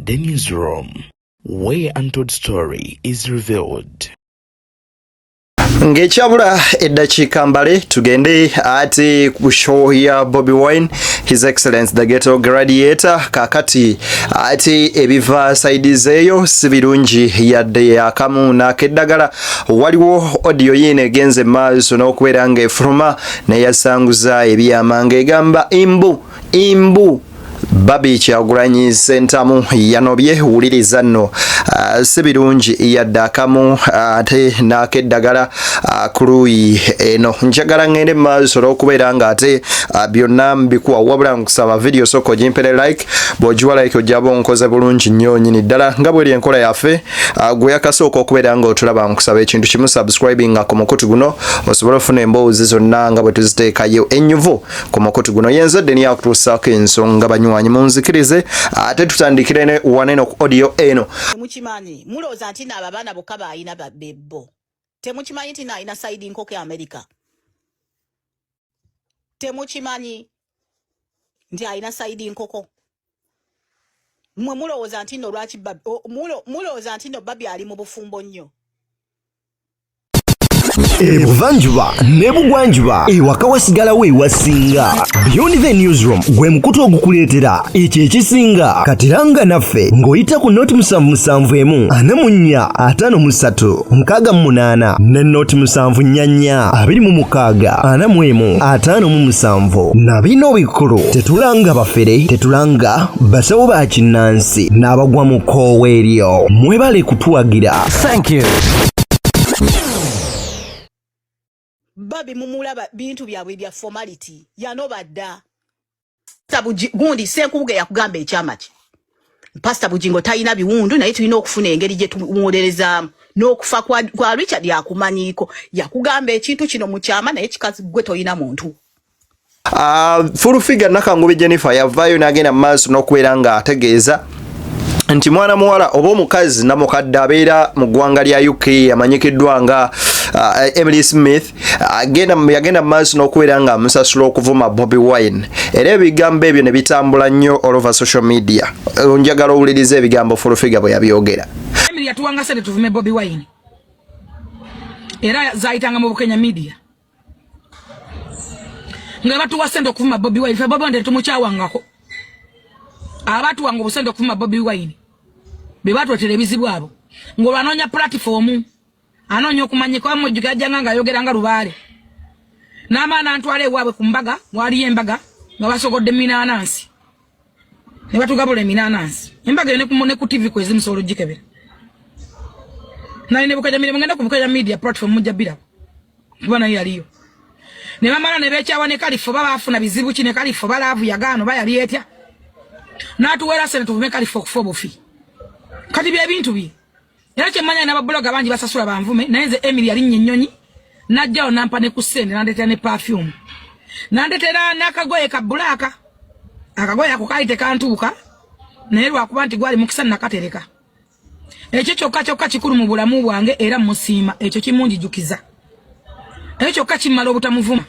The Newsroom, where untold story is revealed. Ngechabula eddakiika mbale tugende ate ku show ya Bobi Wine, His Excellence the Ghetto Gladiator. Kakati ate ebiva sides eyo sibirungi yadde yakamu n'akeddagala. Waliwo audio yine egenze maaso n'okubeera ng'efuluma neyasanguza ebyama ng'egamba imbu Babi Kyagulanyi Ssentamu yanobye wuliriza nno sibirungi yadde akamu ate n'akeddagala ku luuyi eno. Njagala ngende maaso olw'okubeera nga ate byonna mbikuwa wabula nkusaba video soko gimpere like bw'ogiwa like ojjaba onkoze bulungi nnyo nnyini ddala nga bw'eri enkola yaffe. Gwe yakasooka okubeera nga otulaba nkusaba ekintu kimu subscribing ku mukutu guno osobole ofuna emboozi zonna nga bwe tuziteekayo ennyuvu ku mukutu guno. Yenzadde niyo akutuusaako ensonga banywanyi munzikirize ate tutandikire ne waneno ku audio eno. Temukimanyi mulowooza nti abo abaana bokka bayina babbo. Temukimanyi nti ayina side nkoko ya America. Temukimanyi nti ayina side nkoko. Mwe mulowooza nti no lwaki mulowooza nti no babi ali mu bufumbo nnyo. Ebuvanjuba nebugwanjuba ewaka wasigala we wasinga. Beyond the Newsroom gwe mukutu ogukuleetera ekyo ekisinga katiranga naffe ng'oyita ku noti 771 44 53 ne noti 744 26 41 na bino bikulu tetulanga bafere tetulanga basawo ba kinnansi n'abagwa mu koowa eryo. Mwebale kutuwagira. Thank you. Babi mumulaba bintu byabwe bya formality yanobadda. Gundi Senkubuge yakugamba ekyama ki. Pastor Bujingo tayina biwundu naye tulina okufuna engeri gye tumuwolerezaamu. N'okufa kwa Richard yakumanyiiko yakugamba ekintu kino mu kyama naye kikazi gwe toyina muntu. Full figure Nakangobe Jennifer yavaayo n'agenda mu maaso n'okubeera nga ategeeza nti mwana muwala oba omukazi namukadde abeera mu ggwanga lya UK amanyikiddwa nga Emily Smith yagenda maaso n'okubeera nga amusasula okuvuma Bobi Wine. Era ebigambo ebyo ne bitambula nnyo all over social media. Njagala owuliriza ebigambo Full Figure bwe yabyogera. Emily yatuwanga sente tuvume Bobi Wine. Era zaayitanga mu Bukenya media. Nga batuwa sente okuvuma Bobi Wine. Fe Bobi Wine tumukyawangako. Abatuwanga obusente okuvuma Bobi Wine. Bebatwetera ebizibu abo. Ng'olwanoonya platform. Anonyo kumanyika mujjuga janga nga yogera nga lubaale. N'amaana ntwale ewaabwe ku mbaga, wali embaga nga basogodde minanansi. Ne batugabula minanansi. Embaga ne ku TV kwezi musolo jikebera. Na ne bukaja mire mungenda kubukaja media platform mujja bira. Bwana yaliyo. Ne mamala ne becha wane kalifo baba afuna bizibu kine kalifo balavu yagano bayali etya. Natuwera sene tuvume kalifo kufobo fi. Kati bya bintu bi. Yake manya na babloga banji basasula banvume naenze Emily ali nnyonyi najjao nampa ne kusende nandetera ne perfume nandetera nakagoye ka bulaka akagoye akukaite kantuuka naye lwakuba nti gwali mukisa nakatereka ekyo kyokka kikulu mu bulamu bwange era musiima ekyo kimunjijukiza ekyo kyokka kimala obutamuvuma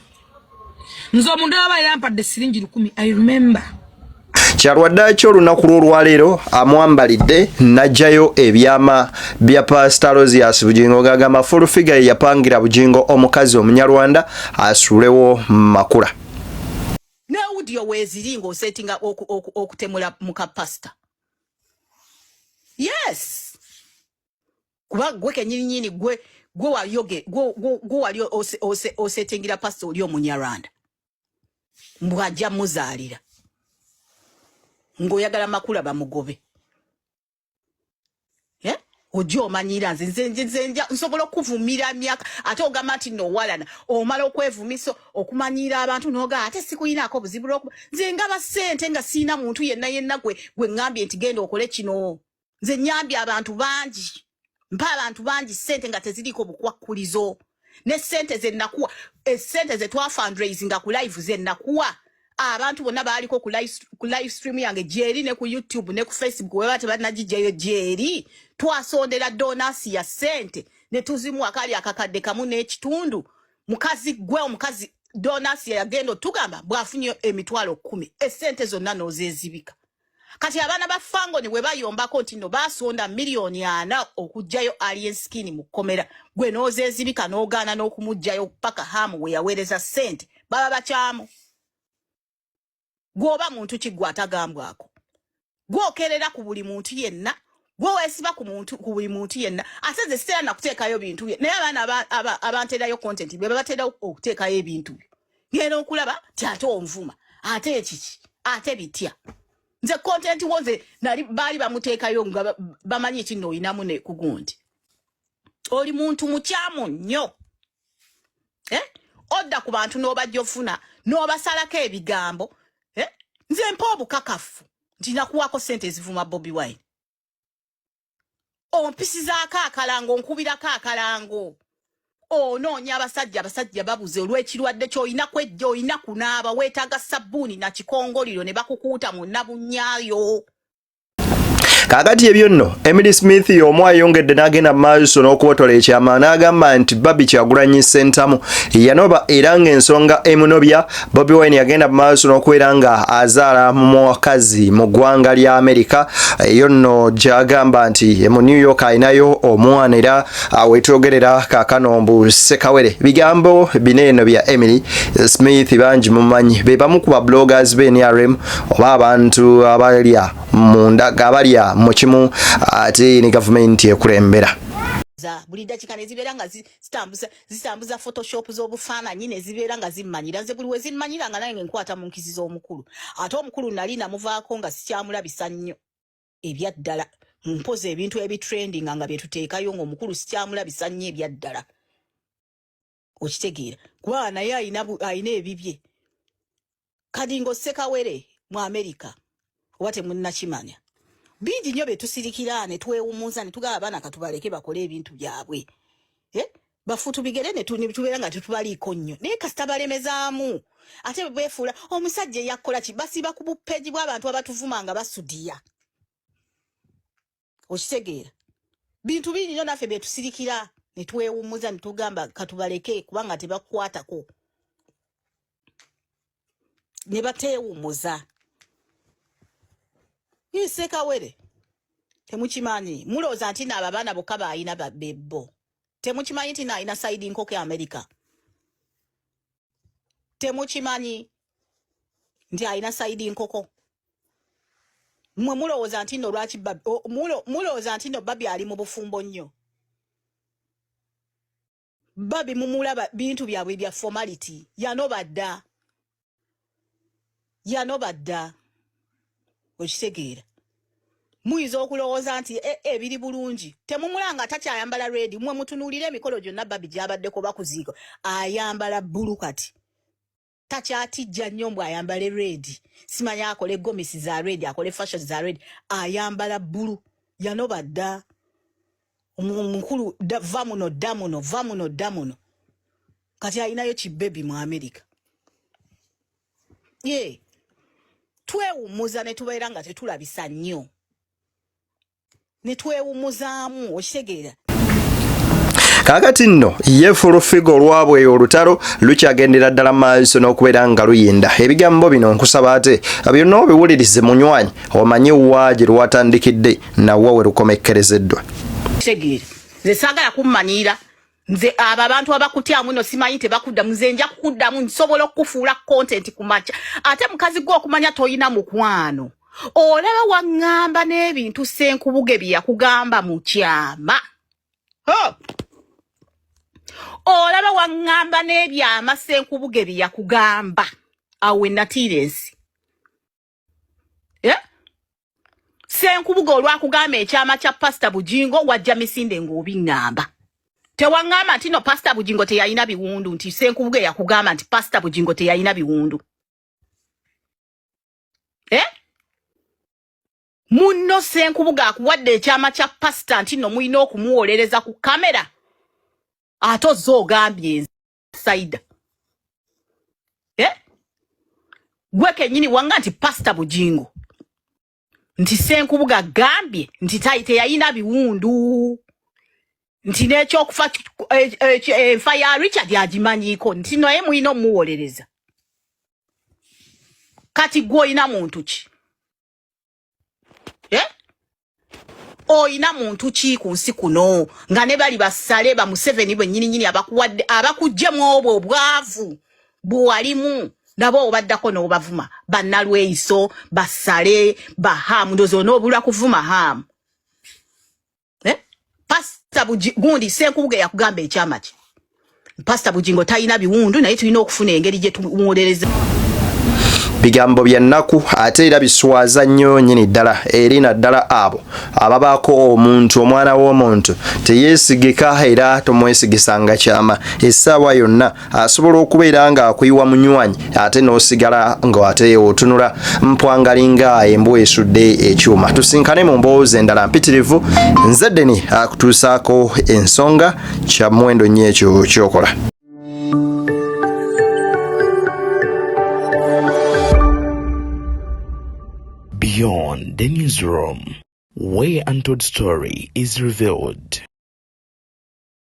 nzo omuntu aba yampadde siringi 10. I remember Kyalwadde ky'olunaku lw'olwaleero amwambalidde najjayo ebyama bya Pastor Rosias Bujingo gagamba Full Figure yapangira Bujingo omukazi omunyarwanda asuulewo makula. Ne audio weziringo osettinga okutemula muka pastor. Yes. Kuba gwe kenyini gwe walioge gwe walio osettingira pastor oli omunyarwanda. Mbwajja muzaalira. Ngoyagala makula bamugobe. Ojo manyira nzenja nsobola okuvumira myaka ate ogamba nti no walana omala okwevumiso okumanyira abantu noga ate sikuyinako buzibu lwokuba nze ngaba sente nga sina muntu yenna gwe ngambye nti genda okole kino nze nyambye abantu bangi mpa abantu bangi sente nga teziriko bukwakulizo ne sente ze nakuwa sente ze twa fundraising ku live ze nakuwa abantu bonna baaliko ku live stream yange jeri ne ku YouTube ne ku Facebook we bate banagijeyo jeri twasondera donasi ya sente ne tuzimu akali akakadde kamu n'ekitundu mukazi gwe omukazi donasi ya gendo tugamba bwafunyo emitwalo 10 esente zonna nozezibika kati abaana ba fango ne bwe bayombako nti no basonda miliyoni 4 okujjayo alien skin mu kkomera gwe nozeezibika n'ogaana n'okumujjayo paka hamu we yaweereza ssente baba bakyamu gwoba muntu kiggwa atagambwako gwokerera ku buli muntu yenna gwoweesiba ku buli muntu yenna ate ze sitera nakuteekayo bintu bye naye abaana abanterayo content bwe babatera okuteekayo ebintu bye ngenda okulaba ti ate onvuma ate ekiki ate bitya nze content woze nali baali bamuteekayo nga bamanyi kino oyinamu ne kugundi oli muntu mukyamu nnyo odda ku bantu n'obajja ofuna n'obasalako ebigambo nze mpa obukakafu nti nakuwako sente ezivuma Bobi Wine ompisizaako akalango nkubirako akalango onoonya abasajja babuze olw'ekirwadde ky'olina kwejja olina kunaaba weetaaga sabbuuni na kikongoliro ne bakukuuta mu nnabunyaayo kakati ebyo nno Emily Smith y'omu ayongedde n'agenda maaso n'okubotola ekyama n'agamba nti Bobby Kyagulanyi Ssentamu yanoba era ng'ensonga emunobya Bobi Wine yagenda maaso n'okubeera nga azaala mukazi mu ggwanga lya Amerika eyo nno gy'agamba nti mu New York ayinayo omwana era wetwogerera kaakano mbu Sekawere bigambo bineeno bya Emily Smith bangi mumanyi be bamu ku bloggers b'NRM oba abantu abalya mundaga abalya mukimu ate ni government ekulembera buli dakika ne zibeera nga zitambuza photoshop z'obufaananyi ne zibeera nga zimmanyira nze buli we zimmanyira nga naye nkwata mu nkizi z'omukulu ate omukulu nali namuvaako nga sikyamulabisa nnyo ebyaddala mpoza ebintu ebitrending nga byetuteekayo ng'omukulu sikyamulabisa nnyo ebyaddala okitegeera kuba naye ayina ebibye kadingo Sekawere mu Amerika oba temunnakimanya bingi nnyo betusirikira ne twewumuza ne tugaba abaana katubaleke bakole ebintu byabwe bafutu bigere ne tubeera nga tetubaliiko nnyo naye kasita balemezaamu ate beefuula omusajja eyakkola ki basiba ku bupeegi bw'abantu abatuvuma nga basudiya okitegeera bintu bingi nnyo naffe betusirikira ne twewumuza ne tugamba katubaleke kubanga tebakukwatako ne bateewumuza Sekawere temukimanyi mulooza nti naabo abaana bokka bayina babebbo temukimanyi nti naayina saidi nkoko ya Amerika temukimanyi nti ayina saidi nkoko mmwe mulowooza nti nno lwaki mulowooza nti nno Bobby ali mu bufumbo nnyo Bobby mumulaba bintu byabwe bya formality yanobadda okitegeera muyinza okulowooza nti ebiri bulungi temumulanga takyayambala red mmwe mutunuulire emikolo gyonna Bobby gy'abaddeko bakuziiko ayambala bbulu kati takyatijja nnyo mbw ayambale red simanya akole gomisi za red akole fashion za red ayambala bbulu yanobadda omukulu va muno dda kati ayinayo kibebi mu Amerika twewumuza ne tubeera nga tetulabisa nnyo ne twewumuzaamu okitegeera kakati nno ye fulufigo olwabwe olutalo lukyagendera ddala maaso n'okubeera nga luyinda ebigambo bino nkusaba ate byonna obiwulirize munywanyi omanyi wa gye lwatandikidde nawa we lukomekkerezeddwa kitegeera nze saagala kummanyira nze abo abantu abakutyamu no simanyi tebakuddamu nze nja kukuddamu nsobola okufuula content ku makya ate mukazi gwe okumanya toyina mukwano olaba waŋŋamba n'ebintu Senkubuge bye yakugamba mu kyama olaba waŋŋamba n'ebyama Senkubuge bye yakugamba awe natirensi Senkubuge olwakugamba ekyama kya Pastor Bujingo wajja misinde ng'obiŋŋamba tewaŋŋamba nti no Pastor Bujingo teyalina biwundu nti Senkubuge yakugamba nti Pastor Bujingo teyalina biwundu munno Senkubuge akuwadde ekyama kya Pastor nti no mulina okumuwolereza ku kamera ate ozze ogambye saida gwe kennyini wanga nti Pastor Bujingo nti Senkubuge agambye nti teyalina biwundu nti n'ekyokufa enfa ya Richard agimanyiiko nti naye mulina omuwolereza kati gwe olina muntu ki Oyina muntu ki ku nsi kuno nga ne bali basale ba Museveni bwe nyini abakuwadde abakujjemu obwo obwavu buwalimu nabo obaddako n'obavuma bannalweyiso basale bahamu ndozo n'obulwa kuvuma hamu Pastor gundi senkubuge yakugamba ekyama ki Pastor Bujingo tayina biwundu naye tulina okufuna engeri gye tumuwolereza bigambo bya nnaku ate era biswaza nnyo nnyini ddala eri naddala abo ababaako omuntu omwana w'omuntu teyeesigika era tomwesigisanga kyama essaawa yonna asobola okubeera nga akuyiwa munywanyi ate n'osigala ng'ate otunula mpwangalinga embwa esudde ekyuma tusinkane mu mboozi endala mpitirivu nze Deni akutuusaako ensonga kya muwendo nnyo ekyo ky'okola. Beyond the newsroom, where untold story is revealed.